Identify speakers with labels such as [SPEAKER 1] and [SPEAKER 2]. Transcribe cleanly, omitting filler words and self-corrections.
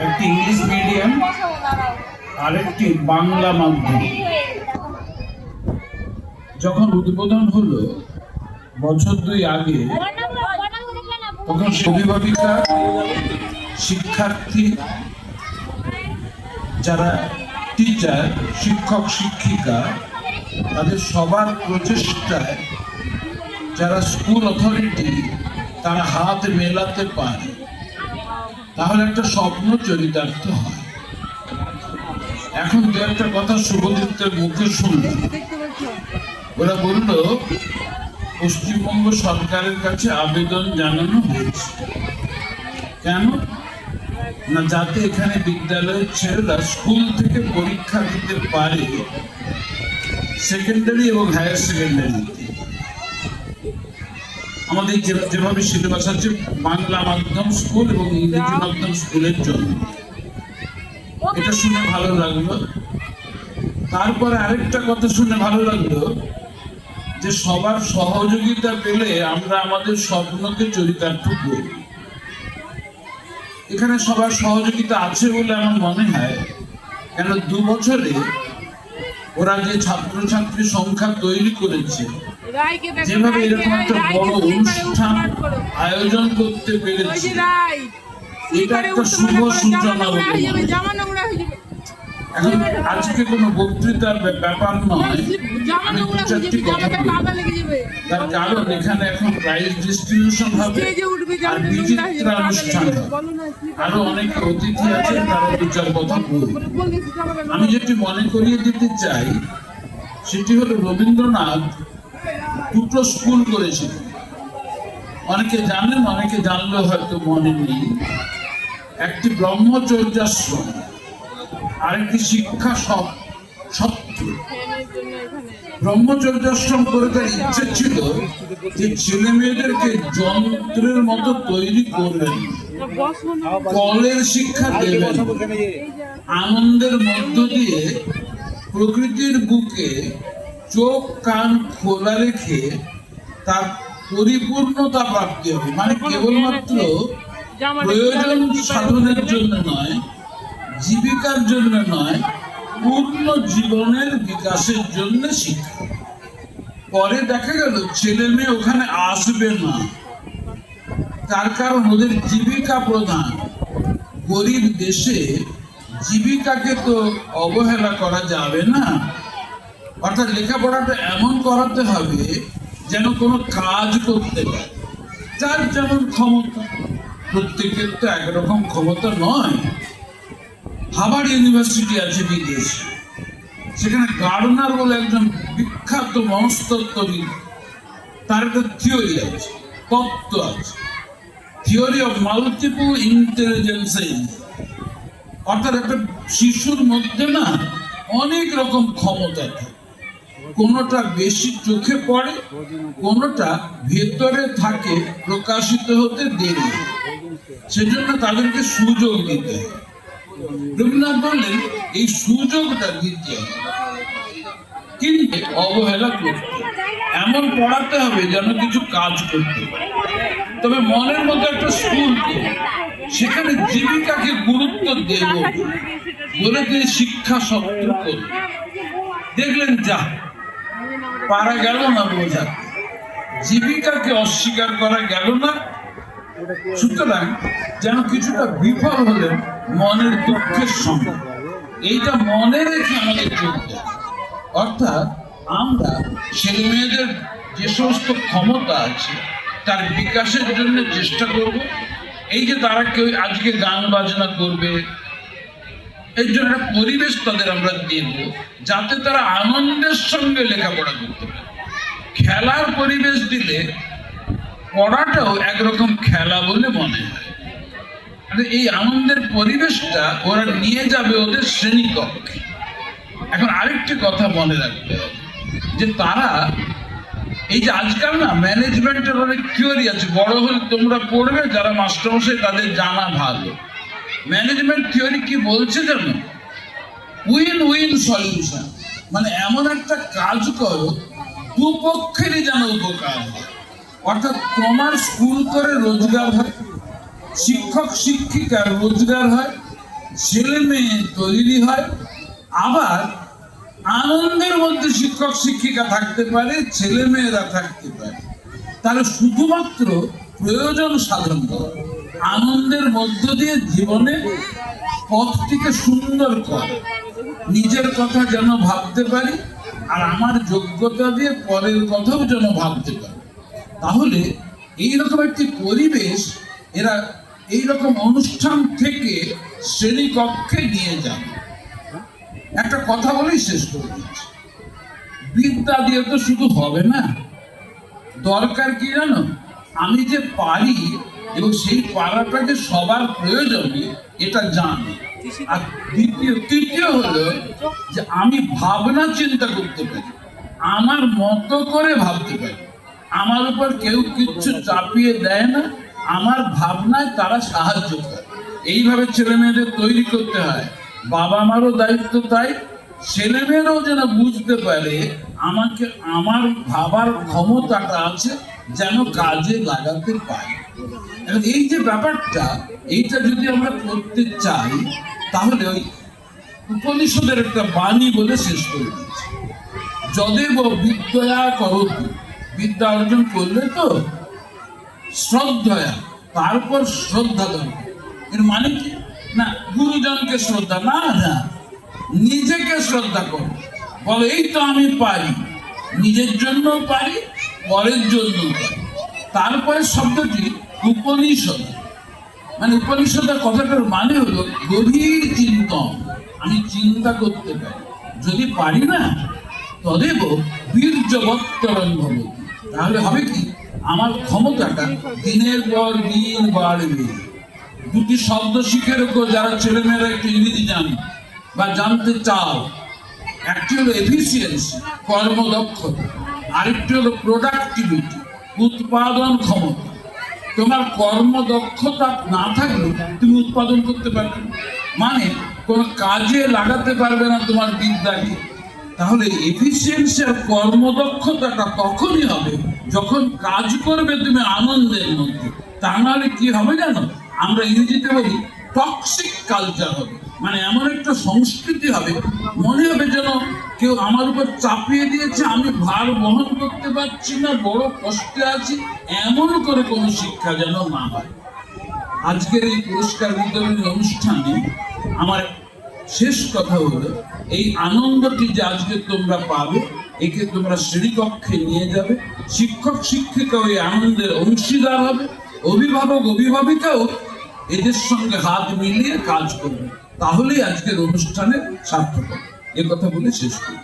[SPEAKER 1] একটি English medium আরেকটি বাংলা মাধ্যম। যখন উদ্বোধন হলো বছর 2 আগে, তখন অভিভাবিকা, শিক্ষার্থী, যারা টিচার, শিক্ষক শিক্ষিকা, তাদের সবার প্রচেষ্টায় যারা স্কুল অথরিটি তারা হাত মেলাতে পারে, তাহলে একটা স্বপ্ন চরিতার্থ হয়। এখন দু একটা কথা শুভদীপ্তের মুখে শুনলাম। ওরা বলল পশ্চিমবঙ্গ সরকারের কাছে আবেদন জানানো হয়েছে। কেন না, যাতে এখানে বিদ্যালয়ের ছেলেরা স্কুল থেকে পরীক্ষা দিতে পারে সেকেন্ডারি এবং হায়ার সেকেন্ডারিতে। আমাদের যেভাবে সিলেবাস আছে বাংলা মাধ্যম স্কুল এবং ইংরেজি মাধ্যম স্কুলের জন্য, এটা শুনে ভালো লাগলো। তারপরে আরেকটা কথা শুনে ভালো লাগলো যে সবার সহযোগিতা পেলে আমরা আমাদের স্বপ্নকে চরিতার্থ করি। এখানে সবার সহযোগিতা আছে বলে আমার মনে হয়। কেন 2 বছরে ওরা যে ছাত্রছাত্রী সংখ্যা তৈরি করেছে, যেভাবে এরকম একটা বড় অনুষ্ঠান আয়োজন করতে পেরেছে, এটা একটা শুভ সূচনা বলে। এখন আজকে কোনো বক্তৃতার ব্যাপার নয়, আমি 2-4টি কথা বলবো। তার কারণ এখানে এখন প্রাইজ ডিস্ট্রিবিউশন হবে আর বিচিত্রা অনুষ্ঠান হবে, আরো অনেক অতিথি আছেন, তারা 2-4 কথা বলবে। আমি যেটি মনে করিয়ে দিতে চাই সেটি হলো রবীন্দ্রনাথ 2টো স্কুল করেছিলেন। অনেকে জানেন, অনেকে জানলেও হয়তো মনে নেই। একটি ব্রহ্মচর্যাশ্রম, আরেকটি শিক্ষা সত্র। ব্রহ্মচর্যাশ্রম করে তার ইচ্ছে ছিল যে ছেলে মেয়েদেরকে যন্ত্রের মতো তৈরি করবেন, কলের শিক্ষা দেবেন, আনন্দের মধ্য দিয়ে প্রকৃতির বুকে চোখ কান খোলা রেখে তার পরিপূর্ণতা প্রাপ্তি হবে। মানে কেবলমাত্র প্রয়োজন সাধনের জন্য নয়, জীবিকার জন্য নয়, পূর্ণ জীবনের বিকাশের জন্য শিক্ষা। পরে দেখা গেল ছেলে মেয়ে ওখানে আসবে না, তার কারণ ওদের জীবিকা প্রধান। গরিব দেশে জীবিকাকে তো অবহেলা করা যাবে না। অর্থাৎ লেখাপড়াটা এমন করাতে হবে যেন কোনো কাজ করতে পারে। যার যেমন ক্ষমতা, প্রত্যেকের তো একরকম ক্ষমতা নয়। হার্ভার্ড ইউনিভার্সিটি আছে বিদেশে, সেখানে গার্ডনার বলে একজন বিখ্যাত মনস্তত্ত্ববিদ, তার একটা থিওরি আছে, তত্ত্ব আছে, থিওরি অফ মাল্টিপল ইন্টেলিজেন্স। অর্থাৎ একটা শিশুর মধ্যে না অনেক রকম ক্ষমতা থাকে, কোনোটা বেশি চোখে পড়ে, কোনোটা ভেতরে থাকে, প্রকাশিত হতে দেরি। সেজন্য তাদেরকে সুযোগ দিতে হয়। রবীন্দ্রনাথ বললেন এই সুযোগটা দিতে হবে, কিন্তু অবহেলা করতে, এমন পড়াতে হবে যেন কিছু কাজ করতে। তবে মনের মতো একটা স্কুল, সেখানে জীবিকাকে গুরুত্ব দেব বলে তিনি শিক্ষা সত্র করলেন। দেখলেন যা পারা গেল না বোঝা, জীবিকাকে অস্বীকার করা গেল না। সুতরাং যেন কিছুটা বিফল হলেন মনের দুঃখের সঙ্গে। এইটা মনে রেখে আমাদের চলতে, অর্থাৎ আমরা ছেলে মেয়েদের যে সমস্ত ক্ষমতা আছে তার বিকাশের জন্য চেষ্টা করব। এই যে তারা কেউ আজকে গান বাজনা করবে, এর জন্য একটা পরিবেশ তাদের আমরা দেব যাতে তারা আনন্দের সঙ্গে লেখাপড়া করতে পারে। খেলার পরিবেশ দিলে পড়াটাও একরকম খেলা বলে মনে হয়। এই আনন্দের পরিবেশটা ওরা নিয়ে যাবে ওদের শ্রেণীকক্ষে। এখন আরেকটি কথা মনে রাখতে হবে যে তারা এই যে আজকাল না ম্যানেজমেন্টের অনেক থিওরি আছে, বড় হলে তোমরা পড়বে, যারা মাস্টারমশাই তাদের জানা ভালো। ম্যানেজমেন্ট থিওরি কি বলছে জানো? উইন উইন সলিউশন, মানে এমন একটা কাজ করো দুপক্ষেরই যেন উপকার হয়। অর্থাৎ তোমার স্কুল করে রোজগার হয়, শিক্ষক শিক্ষিকার রোজগার হয়, ছেলে মেয়ে তৈরি হয়, আবার আনন্দের মধ্যে শিক্ষক শিক্ষিকা থাকতে পারে, ছেলে মেয়েরা থাকতে পারে। তাহলে শুধুমাত্র প্রয়োজন সাধন করা, আনন্দের মধ্য দিয়ে জীবনে পথটিকে সুন্দর করা, নিজের কথা যেন ভাবতে পারি, আর আমার যোগ্যতা দিয়ে পরের কথাও যেন ভাবতে পারি। তাহলে এইরকম একটি পরিবেশ এরা এইরকম অনুষ্ঠান থেকে শ্রেণীকক্ষে নিয়ে যাবে। একটা কথা বলেই শেষ করে দিচ্ছি, বিদ্যা দিয়ে তো শুধু হবে না, দরকার কি জানো, আমি যে পারি এবং সেই পারাটা যে সবার প্রয়োজনে এটা জানি। আর তৃতীয় হলো যে আমি ভাবনা চিন্তা করতে পারি, আমার মতো করে ভাবতে পারি, আমার উপর কেউ কিচ্ছু চাপিয়ে দেয় না, আমার ভাবনায় তারা সাহায্য করে। এইভাবে ছেলে মেয়েদের তৈরি করতে হয়। বাবা মারও দায়িত্ব তাই, ছেলে মেয়েরাও যেন বুঝতে পারে আমাকে আমার ভাবার ক্ষমতাটা আছে, যেন কাজে লাগাতে পারি। এই যে ব্যাপারটা, এইটা যদি আমরা করতে চাই, তাহলে ওই উপনিষদের একটা বাণী বলে শেষ করে দিচ্ছি, যদেব বিদ্যয়া করোতু, বিদ্যা অর্জন করলে তো শ্রদ্ধয়া, তারপর শ্রদ্ধা দরকার। এর মানে কি না গুরুজনকে শ্রদ্ধা না, না নিজেকে শ্রদ্ধা করো, বলো এই তো আমি পারি, নিজের জন্য পারি, পরের জন্য পারি। তারপরে শব্দটি উপনিষদ, মানে উপনিষদের কথাটার মানে হলো গভীর চিন্তন, আমি চিন্তা করতে পারি, যদি পারি না তদেব বীর্যবত্তরং ভবতি, তাহলে হবে কি আমার ক্ষমতাটা দিনের পর দিন বাড়বে। দুটি শব্দ শিখে রেখো যারা ছেলেমেয়েরা একটু ইংরেজি জানে বা জানতে চাও, একটি হলো এফিসিয়েন্সি, কর্মদক্ষতা, আরেকটি হলো প্রোডাক্টিভিটি, উৎপাদন ক্ষমতা। তোমার কর্মদক্ষতা না থাকলে তুমি উৎপাদন করতে পারবে না, মানে কোন কাজে লাগাতে পারবে না তোমার বিদ্যাকে। তাহলে এফিসিয়েন্সি আর কর্মদক্ষতাটা তখনই হবে যখন কাজ করবে তুমি আনন্দের মধ্যে। তা নাহলে কি হবে জানো, আমরা ইংরেজিতে বলি টক্সিক কালচার হবে, মানে এমন একটা সংস্কৃতি হবে, মনে হবে যেন কেউ আমার উপর চাপিয়ে দিয়েছে, আমি ভার বহন করতে পারছি না, বড় কষ্টে আছি, এমন করে কোনো শিক্ষা যেন না হয়। আজকের এই পুরস্কার বিতরণী অনুষ্ঠানে আমার শেষ কথা হলো, এই আনন্দটি যে আজকে তোমরা পাবে, একে তোমরা শ্রেণীকক্ষে নিয়ে যাবে, শিক্ষক শিক্ষিকা ওই আনন্দের অংশীদার হবে, অভিভাবক অভিভাবিকাও এদের সঙ্গে হাত মিলিয়ে কাজ করবে, তাহলেই আজকের অনুষ্ঠানের সার্থকতা। এ কথা বলে শেষ করি।